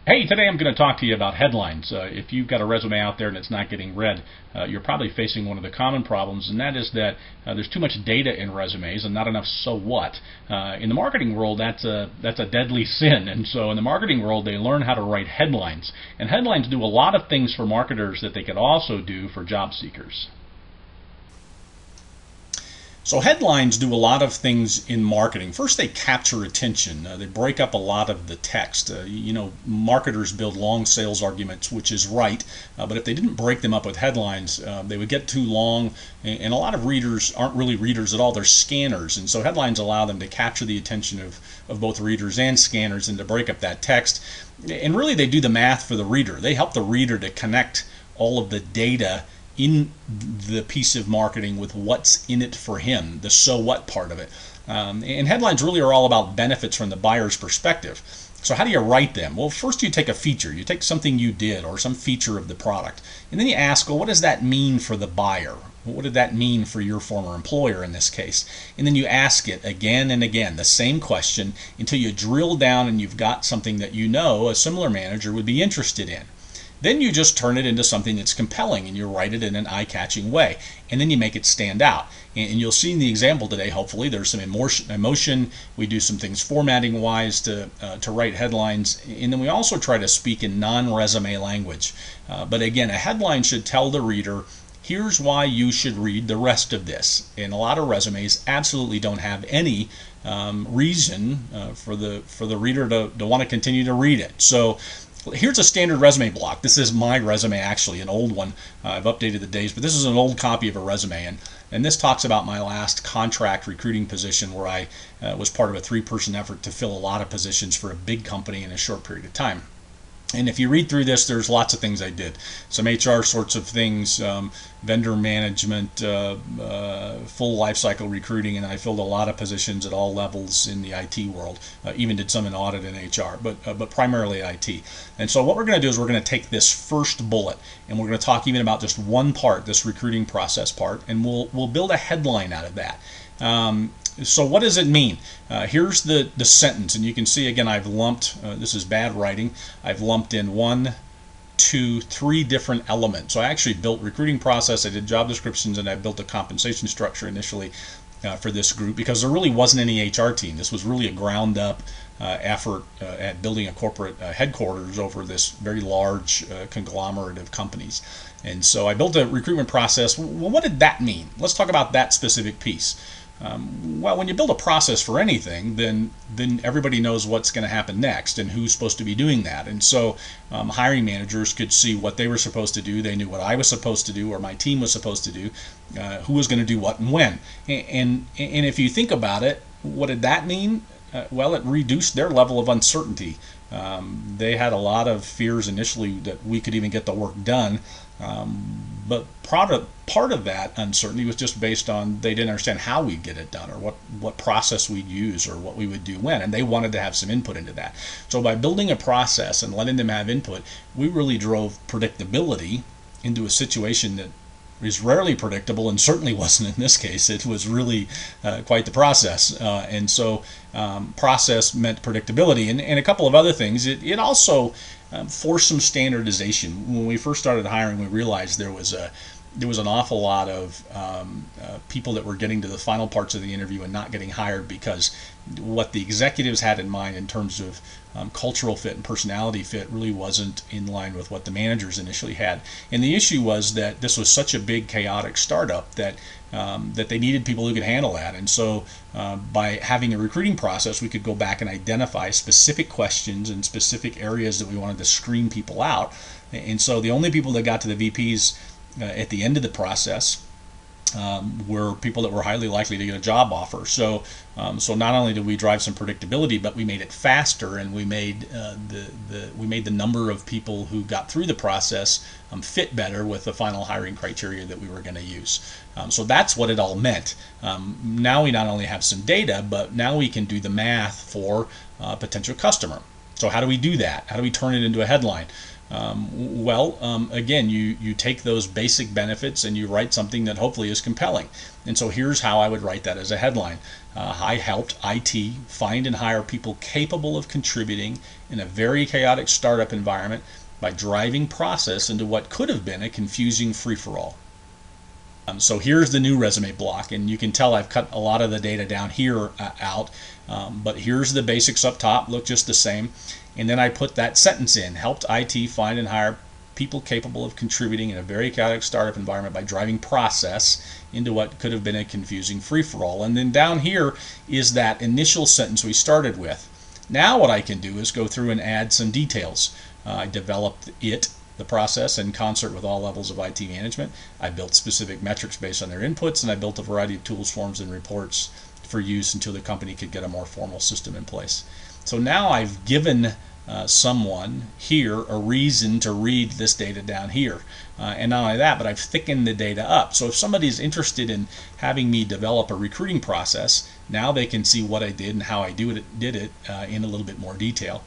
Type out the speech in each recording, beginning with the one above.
Hey, today I'm going to talk to you about headlines. If you've got a resume out there and it's not getting read, you're probably facing one of the common problems, and that is that there's too much data in resumes and not enough so what. In the marketing world, that's a deadly sin, and so in the marketing world, they learn how to write headlines. And headlines do a lot of things for marketers that they could also do for job seekers. So headlines do a lot of things in marketing. First, they capture attention. They break up a lot of the text. Marketers build long sales arguments, which is right. But if they didn't break them up with headlines, they would get too long. And a lot of readers aren't really readers at all. They're scanners. And so headlines allow them to capture the attention of both readers and scanners and to break up that text. And really, they do the math for the reader. They help the reader to connect all of the data in the piece of marketing with what's in it for him, the so what part of it. And headlines really are all about benefits from the buyer's perspective. So how do you write them? Well, first you take a feature. You take something you did or some feature of the product. And then you ask, well, what does that mean for the buyer? What did that mean for your former employer in this case? And then you ask it again and again, the same question, until you drill down and you've got something that you know a similar manager would be interested in. Then you just turn it into something that's compelling and you write it in an eye-catching way. And then you make it stand out. And you'll see in the example today, hopefully, there's some emotion. We do some things formatting-wise to write headlines. And then we also try to speak in non-resume language. But again, a headline should tell the reader, here's why you should read the rest of this. And a lot of resumes absolutely don't have any reason for the reader to want to continue to read it. So here's a standard resume block. This is my resume, actually, an old one. I've updated the dates, but this is an old copy of a resume. And this talks about my last contract recruiting position where I was part of a 3-person effort to fill a lot of positions for a big company in a short period of time. And if you read through this, there's lots of things I did. Some HR sorts of things, vendor management, full life cycle recruiting, and I filled a lot of positions at all levels in the IT world. Even did some in audit and HR, but primarily IT. And so what we're going to do is we're going to take this first bullet, and we're going to talk even about just one part, this recruiting process part, and we'll build a headline out of that. So what does it mean? Here's the sentence, and you can see again I've lumped, this is bad writing, I've lumped in 1, 2, 3 different elements. So I actually built recruiting process, I did job descriptions, and I built a compensation structure initially for this group because there really wasn't any HR team. This was really a ground up effort at building a corporate headquarters over this very large conglomerate of companies. And so I built a recruitment process. Well, what did that mean? Let's talk about that specific piece. Well, when you build a process for anything, then everybody knows what's going to happen next and who's supposed to be doing that. And so hiring managers could see what they were supposed to do. They knew what I was supposed to do or my team was supposed to do, who was going to do what and when. And if you think about it, what did that mean? Well, it reduced their level of uncertainty. They had a lot of fears initially that we could even get the work done. But part of that uncertainty was just based on they didn't understand how we'd get it done or what process we'd use or what we would do when, and they wanted to have some input into that. So by building a process and letting them have input, we really drove predictability into a situation that is rarely predictable and certainly wasn't in this case. It was really quite the process. And so process meant predictability and a couple of other things. It also forced some standardization. When we first started hiring, we realized there was an awful lot of people that were getting to the final parts of the interview and not getting hired because what the executives had in mind in terms of cultural fit and personality fit really wasn't in line with what the managers initially had. And the issue was that this was such a big chaotic startup that they needed people who could handle that. And so by having a recruiting process, we could go back and identify specific questions and specific areas that we wanted to screen people out. And so the only people that got to the VPs at the end of the process were people that were highly likely to get a job offer. So not only did we drive some predictability, but we made it faster, and we made the number of people who got through the process fit better with the final hiring criteria that we were going to use. So that's what it all meant. Now we not only have some data, but now we can do the math for a potential customer. So how do we do that? How do we turn it into a headline? Again, you take those basic benefits and you write something that hopefully is compelling. And so here's how I would write that as a headline. I helped IT find and hire people capable of contributing in a very chaotic startup environment by driving process into what could have been a confusing free-for-all. So here's the new resume block, and you can tell I've cut a lot of the data down here out, but here's the basics up top, look just the same, and then I put that sentence in: helped IT find and hire people capable of contributing in a very chaotic startup environment by driving process into what could have been a confusing free-for-all. And then down here is that initial sentence we started with. Now what I can do is go through and add some details. I developed the process in concert with all levels of IT management. I built specific metrics based on their inputs, and I built a variety of tools, forms, and reports for use until the company could get a more formal system in place. So now I've given someone here a reason to read this data down here. And not only that, but I've thickened the data up. So if somebody's interested in having me develop a recruiting process, now they can see what I did and how I did it in a little bit more detail.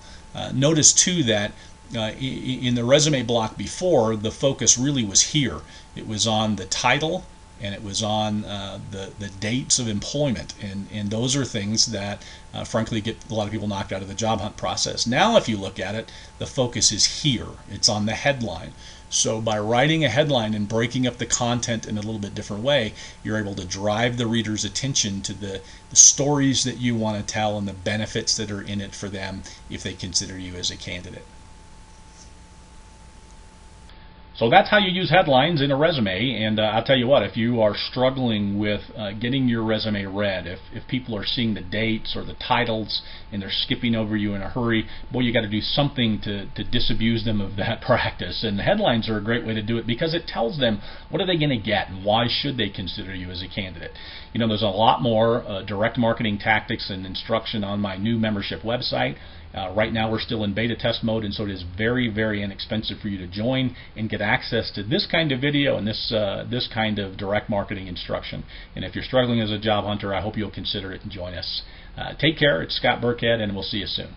Notice too that in the resume block before, the focus really was here. It was on the title, and it was on the dates of employment, and those are things that frankly get a lot of people knocked out of the job hunt process. Now if you look at it, the focus is here. It's on the headline. So by writing a headline and breaking up the content in a little bit different way, you're able to drive the reader's attention to the stories that you want to tell and the benefits that are in it for them if they consider you as a candidate. So that's how you use headlines in a resume, and I'll tell you what, if you are struggling with getting your resume read, if people are seeing the dates or the titles and they're skipping over you in a hurry, boy, you got to do something to disabuse them of that practice. And headlines are a great way to do it because it tells them what are they going to get and why should they consider you as a candidate. You know, there's a lot more direct marketing tactics and instruction on my new membership website. Right now we're still in beta test mode, and so it is very, very inexpensive for you to join and get access to this kind of video and this kind of direct marketing instruction. And if you're struggling as a job hunter, I hope you'll consider it and join us. Take care. It's Scott Burkhead, and we'll see you soon.